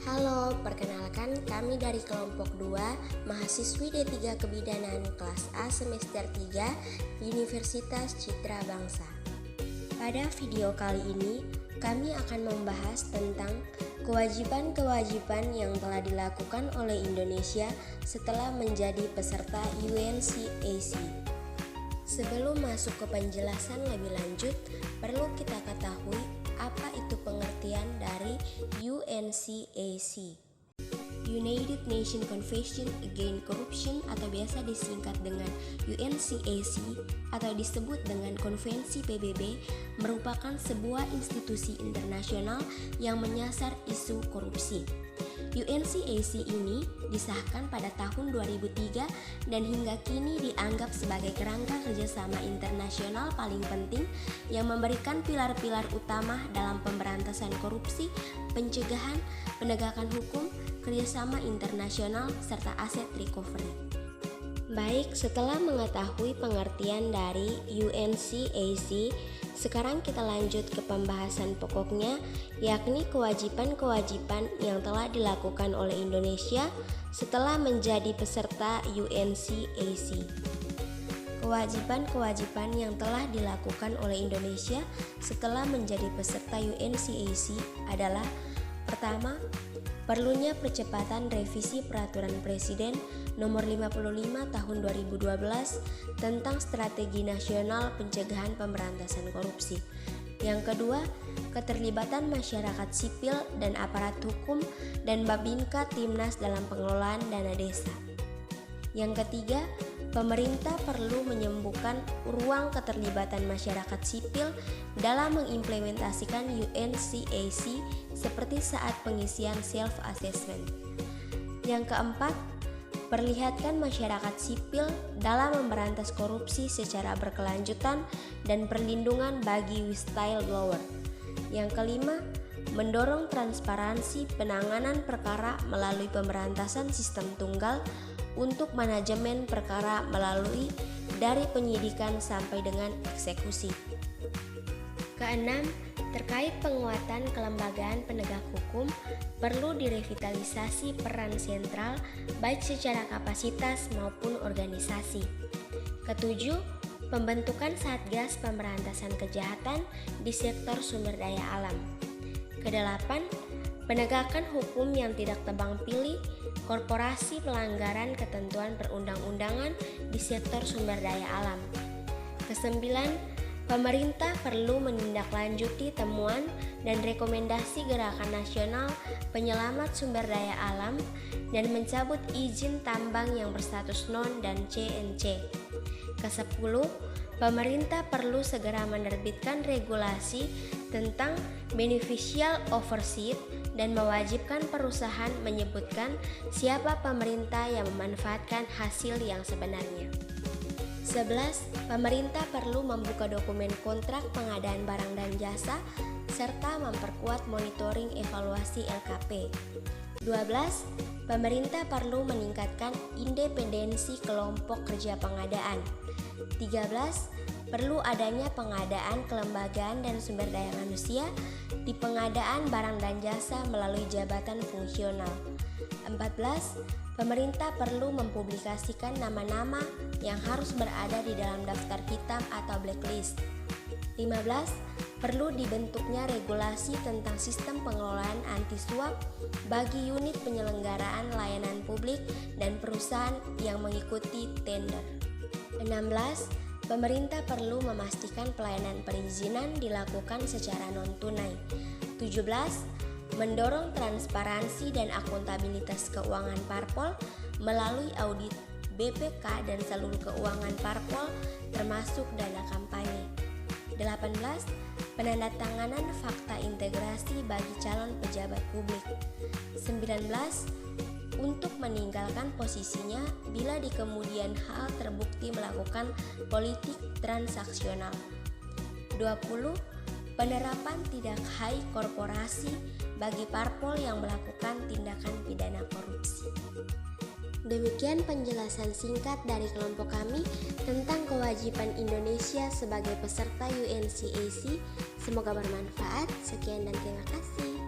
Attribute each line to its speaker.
Speaker 1: Halo, perkenalkan kami dari kelompok 2 mahasiswi D3 Kebidanan kelas A semester 3 Universitas Citra Bangsa. Pada video kali ini, kami akan membahas tentang kewajiban-kewajiban yang telah dilakukan oleh Indonesia setelah menjadi peserta UNCAC. Sebelum masuk ke penjelasan lebih lanjut, perlu kita ketahui apa itu pengertian dari UNCAC. United Nations Convention Against Corruption atau biasa disingkat dengan UNCAC atau disebut dengan Konvensi PBB merupakan sebuah institusi internasional yang menyasar isu korupsi. UNCAC ini disahkan pada tahun 2003 dan hingga kini dianggap sebagai kerangka kerjasama internasional paling penting yang memberikan pilar-pilar utama dalam pemberantasan korupsi, pencegahan, penegakan hukum, kerjasama internasional, serta aset recovery. Baik, setelah mengetahui pengertian dari UNCAC, sekarang kita lanjut ke pembahasan pokoknya, yakni kewajiban-kewajiban yang telah dilakukan oleh Indonesia setelah menjadi peserta UNCAC. Kewajiban-kewajiban yang telah dilakukan oleh Indonesia setelah menjadi peserta UNCAC adalah: pertama, perlunya percepatan revisi Peraturan Presiden Nomor 55 Tahun 2012 tentang Strategi Nasional Pencegahan Pemberantasan Korupsi. Yang kedua, keterlibatan masyarakat sipil dan aparat hukum dan Babinka Timnas dalam pengelolaan dana desa. Yang ketiga, pemerintah perlu menyembuhkan ruang keterlibatan masyarakat sipil dalam mengimplementasikan UNCAC seperti saat pengisian self-assessment. Yang keempat, perlihatkan masyarakat sipil dalam memberantas korupsi secara berkelanjutan dan perlindungan bagi whistleblower. Yang kelima, mendorong transparansi penanganan perkara melalui pemberantasan sistem tunggal untuk manajemen perkara melalui dari penyidikan sampai dengan eksekusi. Keenam, terkait penguatan kelembagaan penegak hukum, perlu direvitalisasi peran sentral baik secara kapasitas maupun organisasi. Ketujuh, pembentukan Satgas Pemberantasan Kejahatan di sektor sumber daya alam. Kedelapan, penegakan hukum yang tidak tebang pilih korporasi pelanggaran ketentuan perundang-undangan di sektor sumber daya alam. Kesembilan, pemerintah perlu menindaklanjuti temuan dan rekomendasi Gerakan Nasional Penyelamat Sumber Daya Alam dan mencabut izin tambang yang berstatus non dan CNC. Kesepuluh, pemerintah perlu segera menerbitkan regulasi tentang beneficial oversight dan mewajibkan perusahaan menyebutkan siapa pemerintah yang memanfaatkan hasil yang sebenarnya. 11. Pemerintah perlu membuka dokumen kontrak pengadaan barang dan jasa serta memperkuat monitoring evaluasi LKP. 12. Pemerintah perlu meningkatkan independensi kelompok kerja pengadaan. 13. Perlu adanya pengadaan kelembagaan dan sumber daya manusia di pengadaan barang dan jasa melalui jabatan fungsional. 14. Pemerintah perlu mempublikasikan nama-nama yang harus berada di dalam daftar hitam atau blacklist. 15. Perlu dibentuknya regulasi tentang sistem pengelolaan anti suap bagi unit penyelenggaraan layanan publik dan perusahaan yang mengikuti tender. 16. Pemerintah perlu memastikan pelayanan perizinan dilakukan secara non-tunai. 17. Mendorong transparansi dan akuntabilitas keuangan parpol melalui audit BPK dan seluruh keuangan parpol termasuk dana kampanye. 18. Penandatanganan fakta integrasi bagi calon pejabat publik. 19. Untuk meninggalkan posisinya bila di kemudian hal terbukti melakukan politik transaksional. 20. Penerapan tidak high korporasi bagi parpol yang melakukan tindakan pidana korupsi. Demikian penjelasan singkat dari kelompok kami tentang kewajiban Indonesia sebagai peserta UNCAC. Semoga bermanfaat. Sekian dan terima kasih.